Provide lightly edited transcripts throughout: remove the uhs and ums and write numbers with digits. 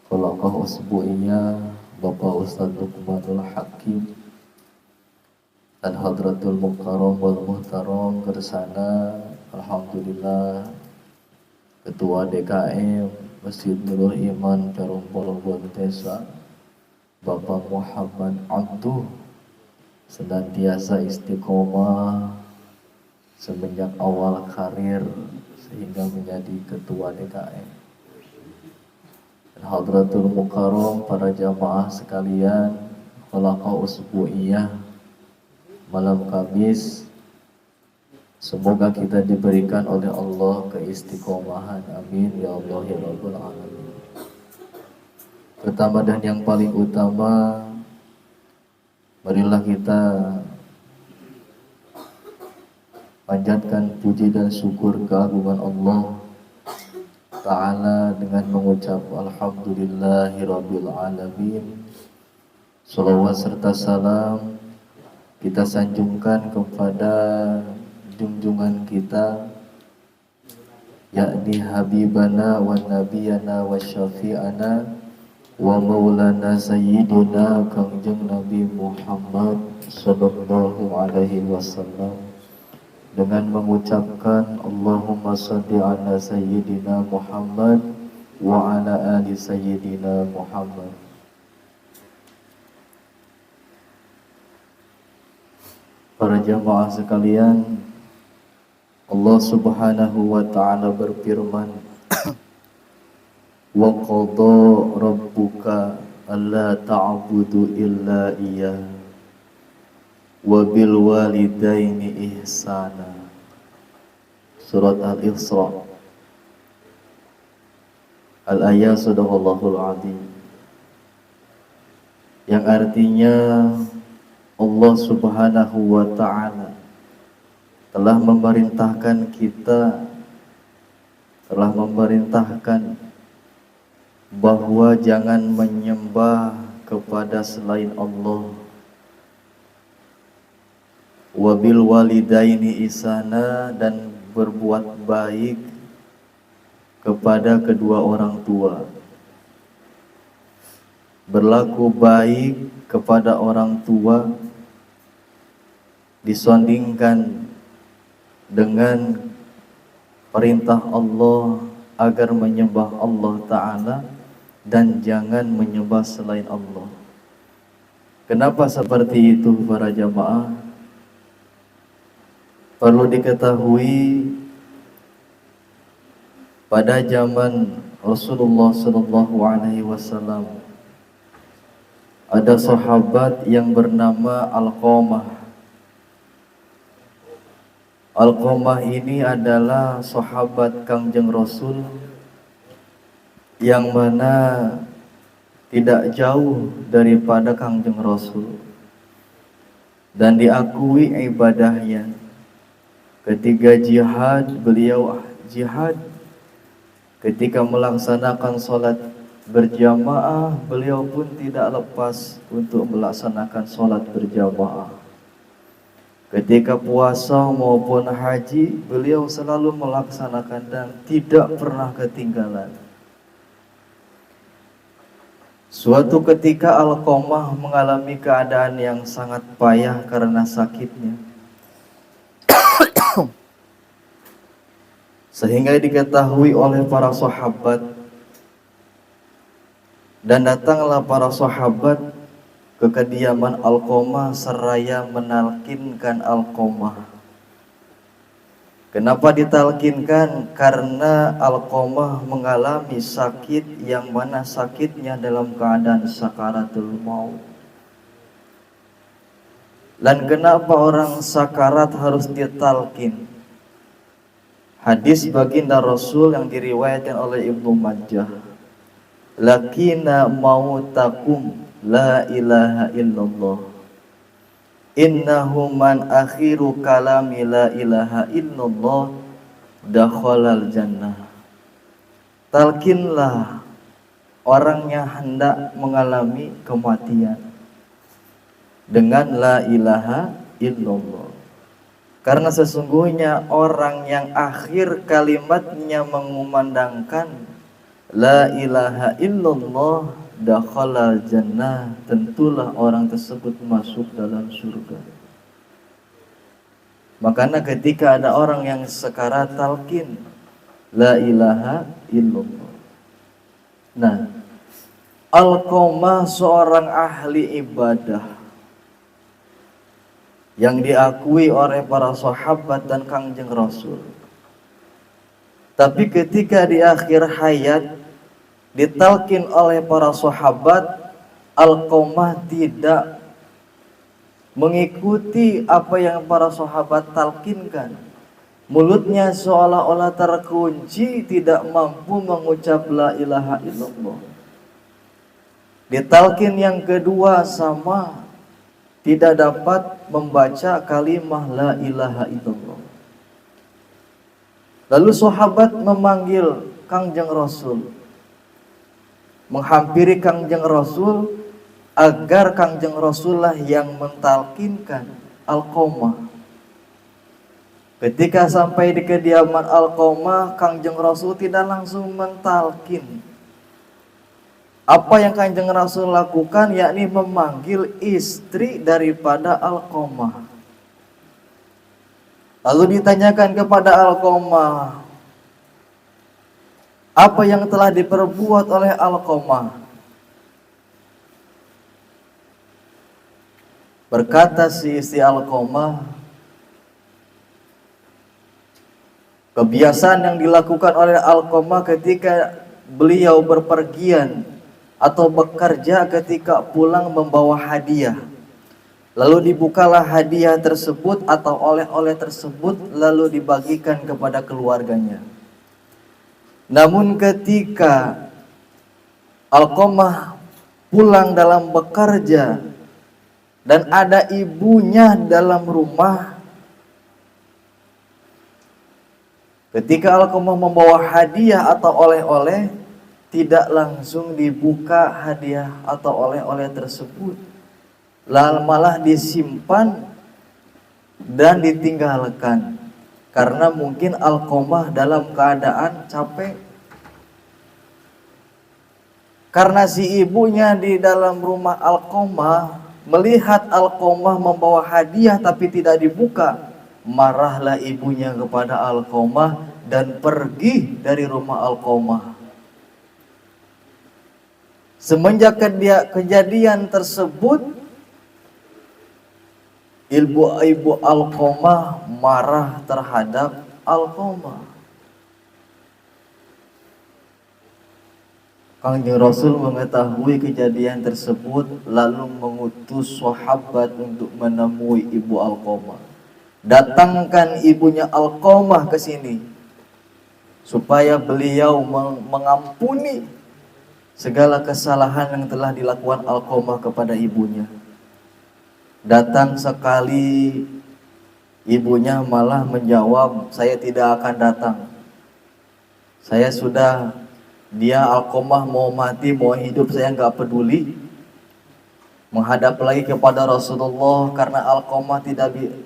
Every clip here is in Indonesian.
Khalaqah usbu'iyah Bapak Ustaz Luqmanul Hakim dan Hadratul Mukarram wal Muhtaram kersana Alhamdulillah Ketua DKM Masjid Nurul Iman Perum Polobon Desa Bapak Muhammad Abduh senantiasa istiqomah semenjak awal karir sehingga menjadi Ketua DKM. Hadratul Mukarram, para jamaah sekalian, Khalaqah usbu'iyah malam Kamis, semoga kita diberikan oleh Allah keistiqomahan, amin ya Allah ya Rabbul Alamin. Pertama dan yang paling utama, marilah kita panjatkan puji dan syukur keagungan Allah Ta'ala dengan mengucap Alhamdulillahirabbil alamin. Shalawat serta salam kita sanjungkan kepada junjungan kita, yakni Habibana wa Nabiyana wa Syafi'ana wa Maulana Sayyidina Kangjeng Nabi Muhammad Sallallahu Alaihi Wasallam, dengan mengucapkan Allahumma salli ala Sayyidina Muhammad wa ala ali Sayyidina Muhammad. Para jamaah sekalian, Allah Subhanahu wa ta'ala berfirman, wa qadha rabbuka alla ta'budu illa iyyah wa bil walidaini ihsana. Surat Al-Isra Al-ayat Sadaqallahul Azim, yang artinya Allah Subhanahu wa ta'ala telah memerintahkan kita, telah memerintahkan bahwa jangan menyembah kepada selain Allah, wabil walidaini ihsana, dan berbuat baik kepada kedua orang tua. Berlaku baik kepada orang tua disandingkan dengan perintah Allah agar menyembah Allah Ta'ala dan jangan menyembah selain Allah. Kenapa seperti itu para jamaah? Perlu diketahui, pada zaman Rasulullah Sallallahu Alaihi Wasallam ada sahabat yang bernama Alqamah. Alqamah ini adalah sahabat Kangjeng Rasul yang mana tidak jauh daripada Kangjeng Rasul dan diakui ibadahnya. Ketika jihad, beliau jihad. Ketika melaksanakan sholat berjamaah, beliau pun tidak lepas untuk melaksanakan sholat berjamaah. Ketika puasa maupun haji, beliau selalu melaksanakan dan tidak pernah ketinggalan. Suatu ketika Alqamah mengalami keadaan yang sangat payah karena sakitnya. Sehingga diketahui oleh para sahabat, dan datanglah para sahabat ke kediaman Alqamah seraya menalkinkan Alqamah. Kenapa ditalkinkan? Karena Alqamah mengalami sakit yang mana sakitnya dalam keadaan sakaratul maut. Dan kenapa orang sakarat harus ditalkin? Hadis baginda Rasul yang diriwayatkan oleh Ibnu Majah, lakina mautakum la ilaha illallah, innahu man akhiru kalami la ilaha illallah dakhalal jannah. Talkinlah orang yang hendak mengalami kematian dengan la ilaha illallah, karena sesungguhnya orang yang akhir kalimatnya mengumandangkan la ilaha illallah dakhalal jannah, tentulah orang tersebut masuk dalam surga. Makanya ketika ada orang yang sekarat talqin la ilaha illallah. Nah, Alqamah seorang ahli ibadah yang diakui oleh para sahabat dan Kangjeng Rasul. Tapi ketika di akhir hayat ditalkin oleh para sahabat, Alqamah tidak mengikuti apa yang para sahabat talkinkan. Mulutnya seolah-olah terkunci, tidak mampu mengucap la ilaha illallah. Ditalkin yang kedua sama, tidak dapat membaca kalimah la ilaha illallah. Lalu sahabat memanggil Kangjeng Rasul, menghampiri Kangjeng Rasul agar Kangjeng Rasulullah yang mentalkinkan Alqamah. Ketika sampai di kediaman Alqamah, Kangjeng Rasul tidak langsung mentalkin. Apa yang Kangjeng Rasul lakukan, yakni memanggil istri daripada Alqamah. Lalu ditanyakan kepada Alqamah, apa yang telah diperbuat oleh Alqamah? Berkata si istri Alqamah, kebiasaan yang dilakukan oleh Alqamah ketika beliau berpergian atau bekerja, ketika pulang membawa hadiah. Lalu dibukalah hadiah tersebut atau oleh-oleh tersebut, lalu dibagikan kepada keluarganya. Namun ketika Alqamah pulang dalam bekerja dan ada ibunya dalam rumah, ketika Alqamah membawa hadiah atau oleh-oleh, tidak langsung dibuka hadiah atau oleh-oleh tersebut, malah disimpan dan ditinggalkan. Karena mungkin Alqamah dalam keadaan capek. Karena si ibunya di dalam rumah Alqamah melihat Alqamah membawa hadiah tapi tidak dibuka, marahlah ibunya kepada Alqamah dan pergi dari rumah Alqamah. Semenjak kejadian tersebut, ibu Alqamah marah terhadap Alqamah. Kangjeng Rasul mengetahui kejadian tersebut, lalu mengutus sahabat untuk menemui ibu Alqamah. Datangkan ibunya Alqamah ke sini supaya beliau mengampuni segala kesalahan yang telah dilakukan Alqamah kepada ibunya. Datang sekali, ibunya malah menjawab, saya tidak akan datang. Saya sudah, dia Alqamah mau mati mau hidup saya nggak peduli. Menghadap lagi kepada Rasulullah karena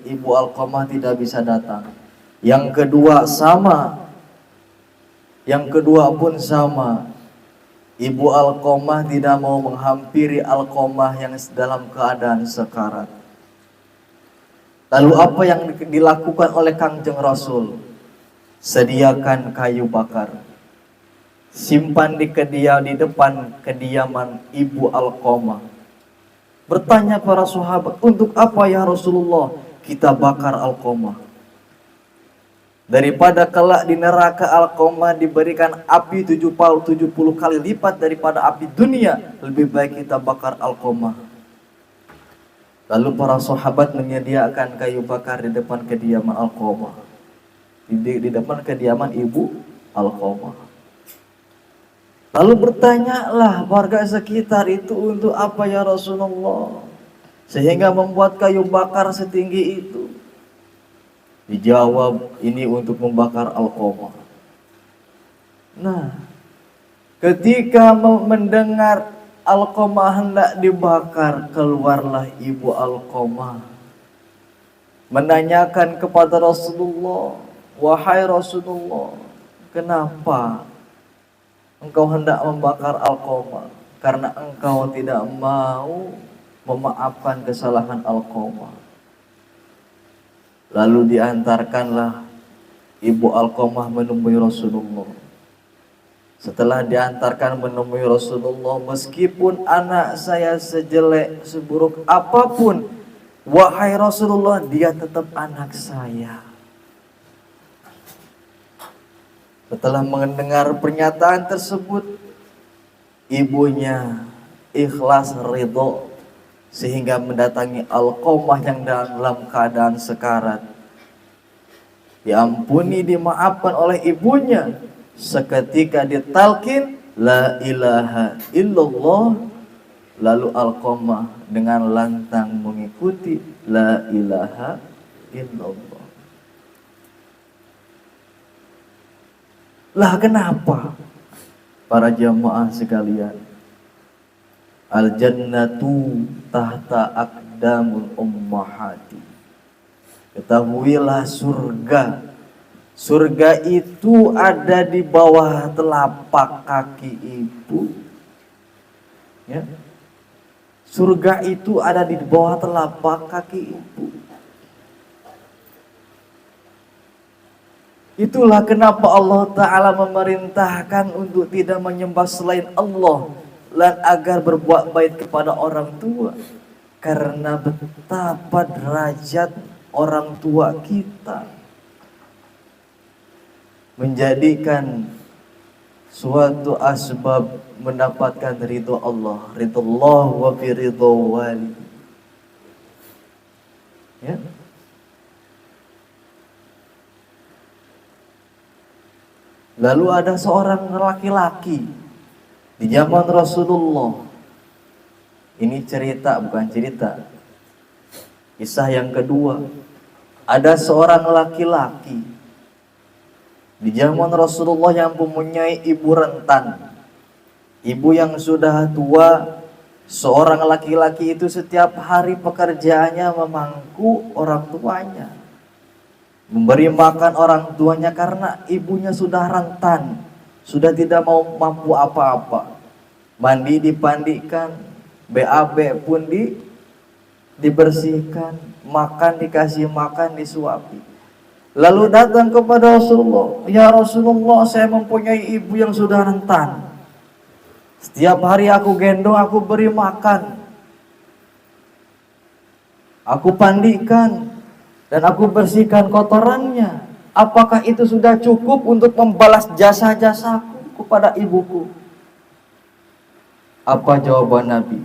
ibu Alqamah tidak bisa datang. Yang kedua sama, yang kedua pun sama. Ibu Alqamah tidak mau menghampiri Alqamah yang dalam keadaan sekarat. Lalu apa yang dilakukan oleh Kangjeng Rasul? Sediakan kayu bakar, simpan di depan kediaman ibu Alqamah. Bertanya para sahabat, untuk apa ya Rasulullah kita bakar Alqamah? Daripada kelak di neraka Alqamah diberikan api 70 kali lipat daripada api dunia, lebih baik kita bakar Alqamah. Lalu para sahabat menyediakan kayu bakar di depan kediaman Alqamah, di depan kediaman ibu Alqamah. Lalu bertanyalah warga sekitar itu, untuk apa ya Rasulullah sehingga membuat kayu bakar setinggi itu? Dijawab, ini untuk membakar Alqamah. Nah, ketika mendengar Alqamah hendak dibakar, keluarlah ibu Alqamah menanyakan kepada Rasulullah, wahai Rasulullah, kenapa engkau hendak membakar Alqamah karena engkau tidak mau memaafkan kesalahan Alqamah. Lalu diantarkanlah ibu Alqamah menemui Rasulullah. Setelah diantarkan menemui Rasulullah, meskipun anak saya sejelek, seburuk apapun, wahai Rasulullah, dia tetap anak saya. Setelah mendengar pernyataan tersebut, ibunya ikhlas ridho sehingga mendatangi Alqamah yang dalam keadaan sekarat. Diampuni, dimaafkan oleh ibunya. Seketika ditalkin la ilaha illallah, lalu Alqamah dengan lantang mengikuti la ilaha illallah. Lah kenapa para jamaah sekalian? Al jannatu tahta aqdamul ummahati. Ketahuilah surga itu ada di bawah telapak kaki ibu. Ya. Surga itu ada di bawah telapak kaki ibu. Itulah kenapa Allah Ta'ala memerintahkan untuk tidak menyembah selain Allah dan agar berbuat baik kepada orang tua. Karena betapa derajat orang tua kita menjadikan suatu asbab mendapatkan ridho Allah, ridho Allah wa fi ridho wali. Ya. Lalu ada seorang laki-laki di zaman Rasulullah. Ini cerita, bukan cerita. Kisah yang kedua. Ada seorang laki-laki di zaman Rasulullah yang mempunyai ibu rentan. Ibu yang sudah tua. Seorang laki-laki itu setiap hari pekerjaannya memangku orang tuanya, memberi makan orang tuanya karena ibunya sudah rentan, sudah tidak mau mampu apa-apa. Mandi dipandikan, BAB pun dibersihkan, makan dikasih makan, disuapi. Lalu datang kepada Rasulullah, ya Rasulullah, saya mempunyai ibu yang sudah rentan. Setiap hari aku gendong, aku beri makan, aku pandikan, dan aku bersihkan kotorannya. Apakah itu sudah cukup untuk membalas jasa-jasaku kepada ibuku? Apa jawaban Nabi?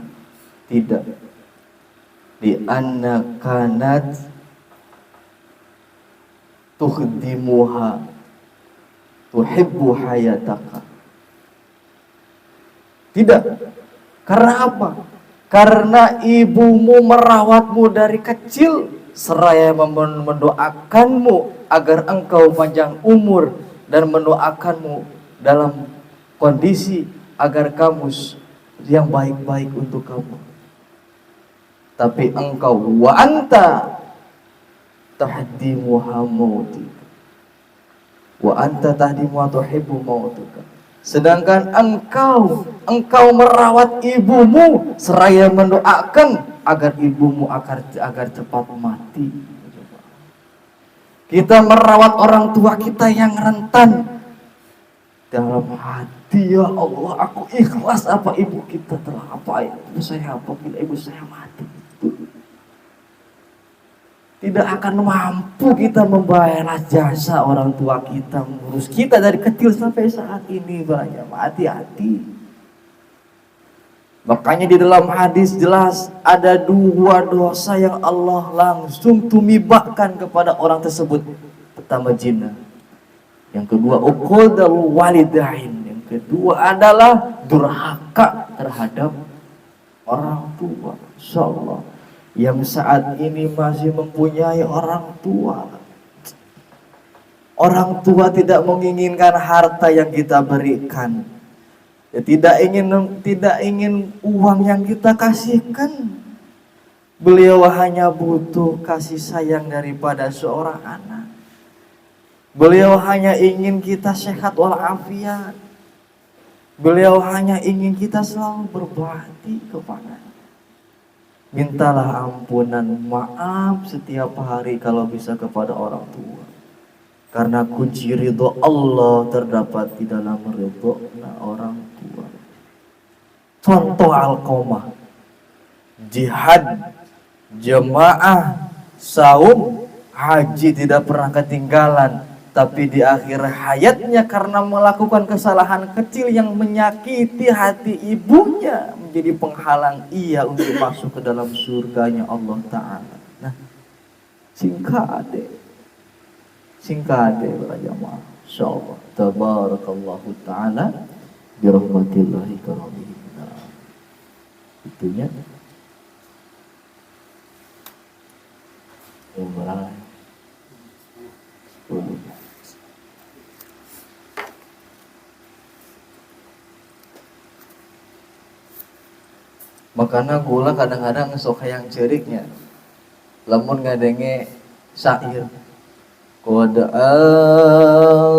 Tidak. Di anna kanat tukhdimuha tuhibbu hayataka. Tidak. Karena apa? Karena ibumu merawatmu dari kecil, seraya mendoakanmu agar engkau panjang umur dan mendoakanmu dalam kondisi agar kamu yang baik-baik untuk kamu. Tapi engkau wa anta tahdimu mautik wa anta tahdimu tuhibbu mautuka. Sedangkan engkau merawat ibumu seraya mendoakan agar ibumu agar cepat mati. Kita merawat orang tua kita yang rentan dalam hati, ya Allah, aku ikhlas apa ibu kita telah apa ibu saya apabila ibu saya mati. Tidak akan mampu kita membayar jasa orang tua kita, mengurus kita dari kecil sampai saat ini. Banyak, hati-hati. Makanya di dalam hadis jelas ada dua dosa yang Allah langsung tumibahkan kepada orang tersebut. Pertama zina, yang kedua uqudul walidain, yang kedua adalah durhaka terhadap orang tua. Insyaallah yang saat ini masih mempunyai orang tua. Orang tua tidak menginginkan harta yang kita berikan. Ya, tidak ingin uang yang kita kasihkan. Beliau hanya butuh kasih sayang daripada seorang anak. Beliau hanya ingin kita sehat walafiat. Beliau hanya ingin kita selalu berbakti kepada. Mintalah ampunan, maaf setiap hari kalau bisa kepada orang tua. Karena kunci ridho Allah terdapat di dalam ridho orang tua. Contoh Alqomah, jihad, jemaah, saum, haji tidak pernah ketinggalan. Tapi di akhir hayatnya karena melakukan kesalahan kecil yang menyakiti hati ibunya, menjadi penghalang ia untuk masuk ke dalam surganya Allah Ta'ala. Nah, singkade para jamaah. Insyaallah tabarakallahu taala birahmatillahi karomihi. Itunya mulai 10. Makanya gula kadang-kadang sok yang ceriknya lamun ngadenge syair qad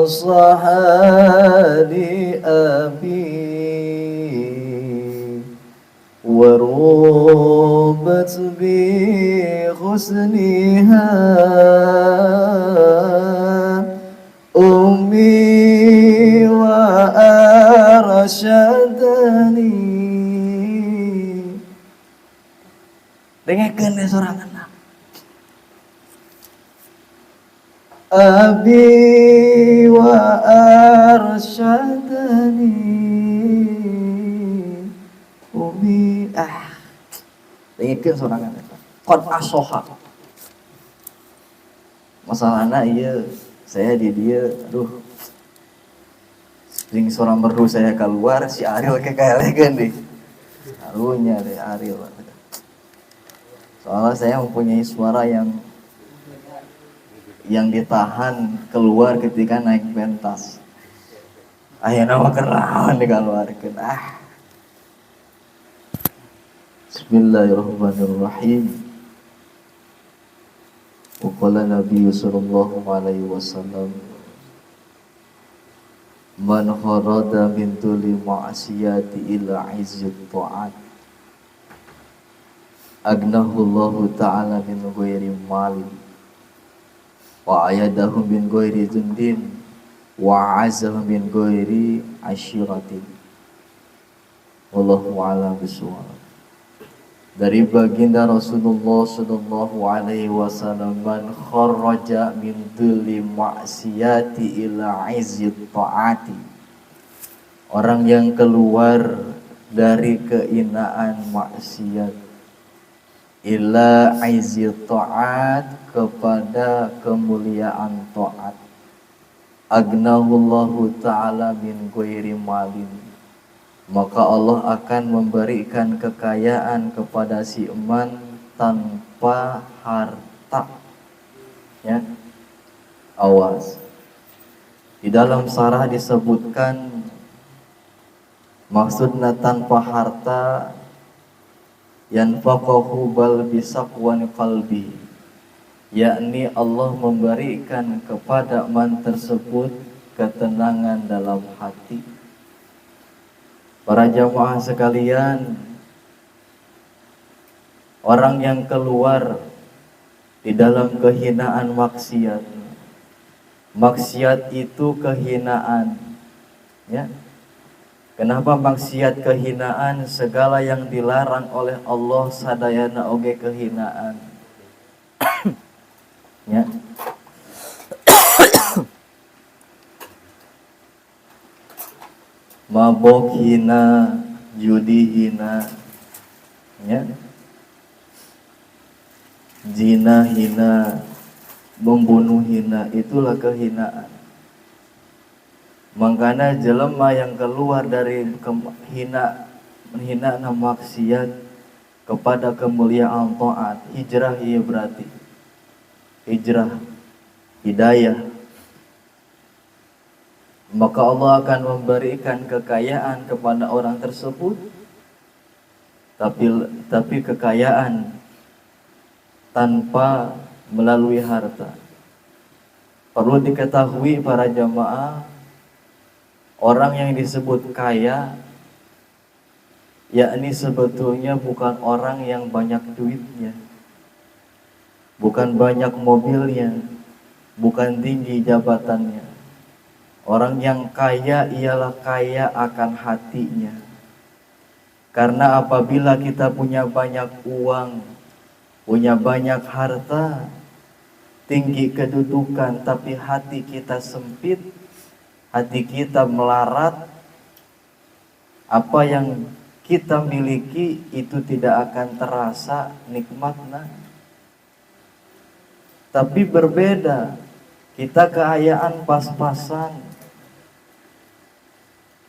asahani abi warubat bi husniha ummi wa arsyadani. Dengekeun deh sorangan abi wa arsyadani umi dengekeun sorangan qad asoha. Masalahna ieu saya di dia jeung sorang merdu saya keluar si Ariel kekelehkeun deh harunya deh Ariel. Soalnya saya mempunyai suara yang ditahan keluar ketika naik pentas. Ayeuna mah kerawan dikeluarkeun. Bismillahirrahmanirrahim. Wa qala Nabi sallallahu alaihi wasallam man kharada min tuli ma'siyati ila izzit ta'at agnahullahu ta'ala min ghairi malin wa ayadahu min ghairi jundin wa azahu min ghairi asyiratin. Wallahu a'lam bishawab. Dari baginda Rasulullah sallallahu alaihi wasallam, man kharaja min dhulli ma'siyati ila izzit ta'ati, orang yang keluar dari keinaan maksiat ila izzit ta'at, kepada kemuliaan taat, agnahullahu ta'ala min ghairi malin, maka Allah akan memberikan kekayaan kepada si eman tanpa harta. Ya, awas. Di dalam sarah disebutkan maksudnya tanpa harta yanfaqahu bal bisaqwan qalbi, yakni Allah memberikan kepada man tersebut ketenangan dalam hati. Para jamaah sekalian, orang yang keluar di dalam kehinaan maksiat, maksiat itu kehinaan, ya. Kenapa maksiat kehinaan? Segala yang dilarang oleh Allah sadayana oge kehinaan. Ya. Mabok hina, judi hina, ya. Zina hina, membunuh hina, itulah kehinaan. Makanya jelema yang keluar dari menghina maksiat kepada kemuliaan taat, hijrah ia berarti hijrah hidayah, maka Allah akan memberikan kekayaan kepada orang tersebut, tapi kekayaan tanpa melalui harta. Perlu diketahui para jamaah, Orang yang disebut kaya, yakni sebetulnya bukan orang yang banyak duitnya, bukan banyak mobilnya, bukan tinggi jabatannya. Orang yang kaya ialah kaya akan hatinya. Karena apabila kita punya banyak uang, punya banyak harta, tinggi kedudukan, tapi hati kita sempit, hati kita melarat, apa yang kita miliki itu tidak akan terasa nikmatnya. Tapi berbeda, kita kekayaan pas-pasan,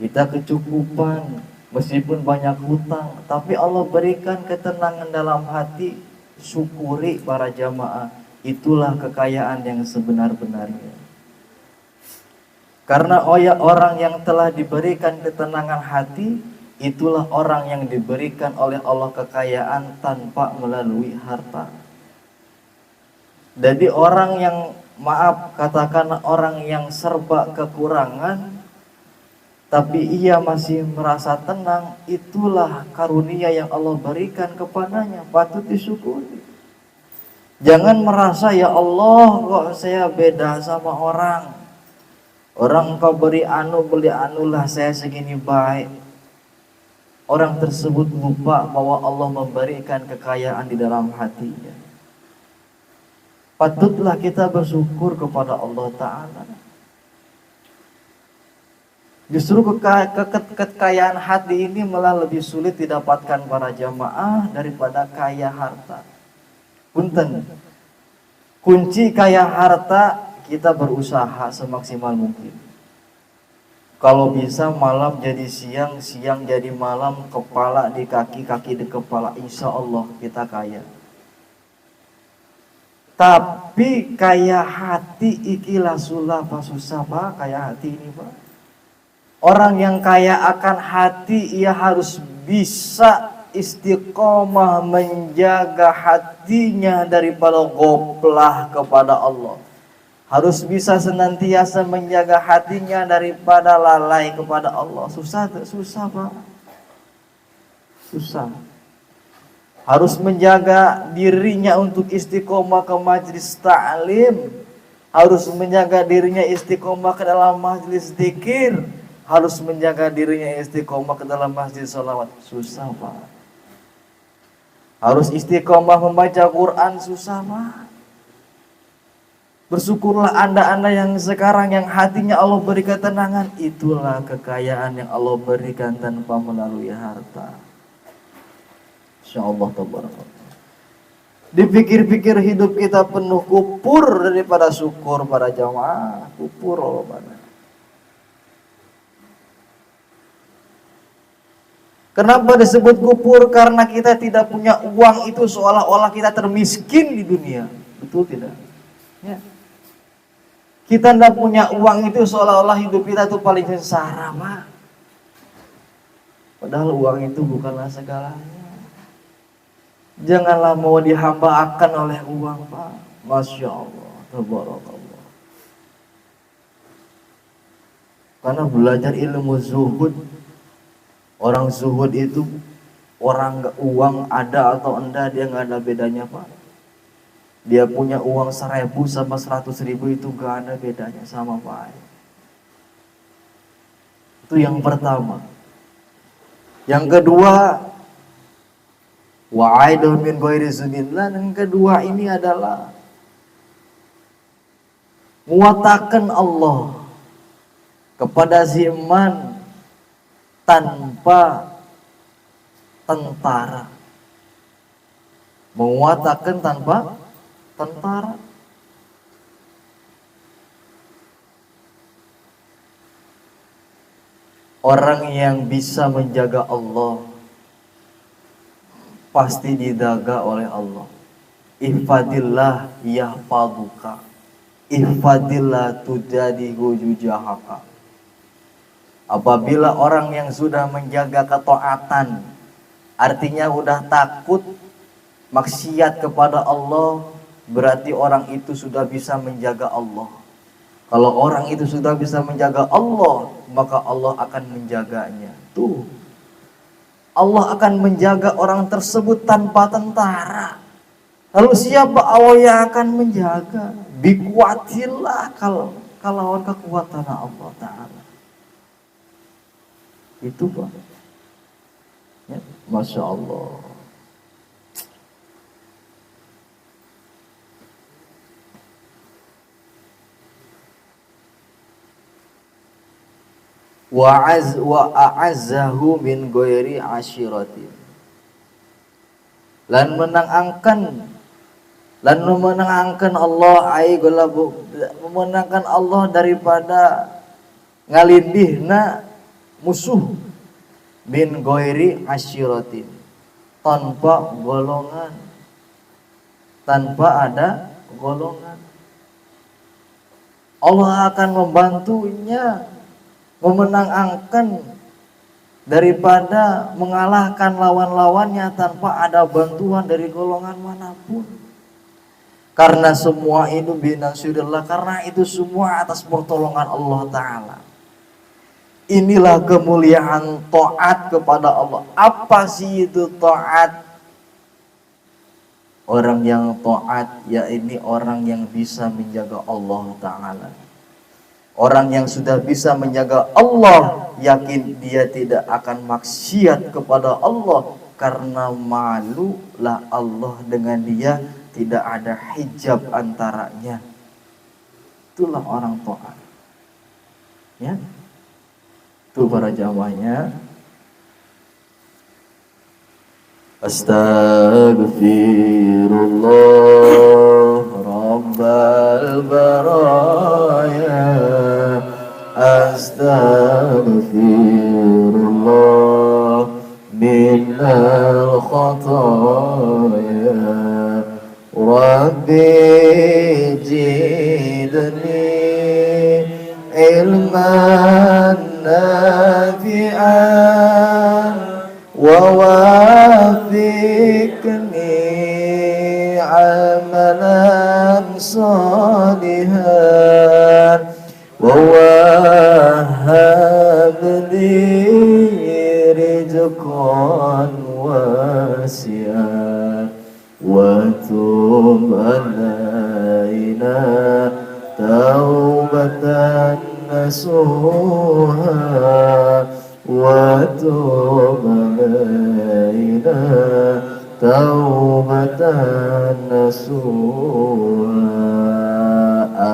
kita kecukupan, meskipun banyak hutang, tapi Allah berikan ketenangan dalam hati. Syukuri para jamaah, itulah kekayaan yang sebenar-benarnya. Karena orang yang telah diberikan ketenangan hati, itulah orang yang diberikan oleh Allah kekayaan tanpa melalui harta. Jadi orang yang, maaf katakan, orang yang serba kekurangan tapi ia masih merasa tenang, itulah karunia yang Allah berikan kepadanya, patut disyukuri. Jangan merasa, ya Allah kok saya beda sama orang, engkau beri beli lah saya segini baik. Orang tersebut lupa bahwa Allah memberikan kekayaan di dalam hatinya. Patutlah kita bersyukur kepada Allah Ta'ala. Justru kekayaan hati ini malah lebih sulit didapatkan para jamaah daripada kaya harta. Punten, kunci kaya harta kita berusaha semaksimal mungkin. Kalau bisa malam jadi siang, siang jadi malam, kepala di kaki, kaki di kepala, insya Allah kita kaya. Tapi kaya hati ikilah sulah pak, susah pak kaya hati ini pak. Orang yang kaya akan hati, ia harus bisa istiqomah menjaga hatinya daripada goplah kepada Allah. Harus bisa senantiasa menjaga hatinya daripada lalai kepada Allah. Susah pak. Susah. Harus menjaga dirinya untuk istiqomah ke majlis ta'lim. Harus menjaga dirinya istiqomah ke dalam majlis zikir. Harus menjaga dirinya istiqomah ke dalam masjid salawat. Susah pak. Harus istiqomah membaca Quran. Susah pak. Bersyukurlah anda yang sekarang yang hatinya Allah beri ketenangan. Itulah kekayaan yang Allah berikan tanpa melalui harta. InsyaAllah tabarakallah. Dipikir-pikir hidup kita penuh kupur daripada syukur para jamaah. Kupur Allah mana. Kenapa disebut kupur? Karena kita tidak punya uang, itu seolah-olah kita termiskin di dunia. Betul tidak? Ya. Kita tidak punya uang itu seolah-olah hidup kita itu paling sengsara, Pak. Padahal uang itu bukanlah segalanya. Janganlah mau dihambaakan oleh uang, Pak. Masya Allah, tabarakallah. Karena belajar ilmu zuhud, orang zuhud itu orang uang ada atau enggak dia nggak ada bedanya pak. Dia punya uang 1.000 sama 100.000 itu nggak ada bedanya sama pak. Itu yang pertama. Yang kedua, wa'aidu min ghairi zunillah. Yang kedua ini adalah muwatakan Allah kepada ziman tanpa tentara. Menguatakan tanpa tentara. Orang yang bisa menjaga Allah pasti dijaga oleh Allah. Ihfadillah yahfaduka. Ihfadillah tujadi wujujahaka. Apabila orang yang sudah menjaga ketaatan, artinya udah takut maksiat kepada Allah, berarti orang itu sudah bisa menjaga Allah. Kalau orang itu sudah bisa menjaga Allah, maka Allah akan menjaganya. Tuh, Allah akan menjaga orang tersebut tanpa tentara. Lalu siapa Allah yang akan menjaga? Bikuatillah, kalau lawan kekuatan Allah Ta'ala. Itu Pak ya, Masya Allah. Wa a'azzahu min ghairi ashiratin. Lan menangangkan Allah ai golabu, memenangkan Allah daripada ngalindihna musuh min ghairi ashiratin, tanpa golongan, tanpa ada golongan. Allah akan membantunya memenangkan daripada mengalahkan lawan-lawannya tanpa ada bantuan dari golongan manapun. Karena semua itu binasyirillah, karena itu semua atas pertolongan Allah Ta'ala. Inilah kemuliaan taat kepada Allah. Apa sih itu taat? Orang yang taat, yakni orang yang bisa menjaga Allah Ta'ala. Orang yang sudah bisa menjaga Allah, yakin dia tidak akan maksiat kepada Allah, karena malulah Allah dengan dia, tidak ada hijab antaranya. Itulah orang taat. Ya, itu para jamaahnya. Astaghfirullah Rabbal baraya, astaghfirullah minal khataya, Rabbi jidni ilman nafi'an ووافقني عملا صالحا ووهب لي رزقا واسعا وتب علينا توبة نصوحا وتب علينا توبة نصوحا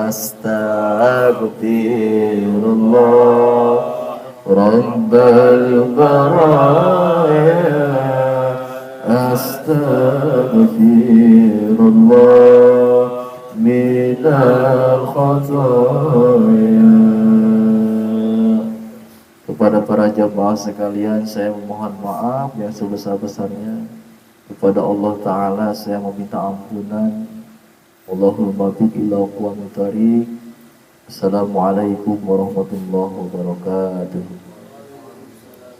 أستغفرullah Rabbal baraya, astaghfirullah minal khataya. Kepada para jamaah sekalian, saya memohon maaf yang sebesar-besarnya. Kepada Allah Ta'ala saya meminta ampunan. Allahumma biq ila aqwamit thariq. Assalamualaikum warahmatullahi wabarakatuh.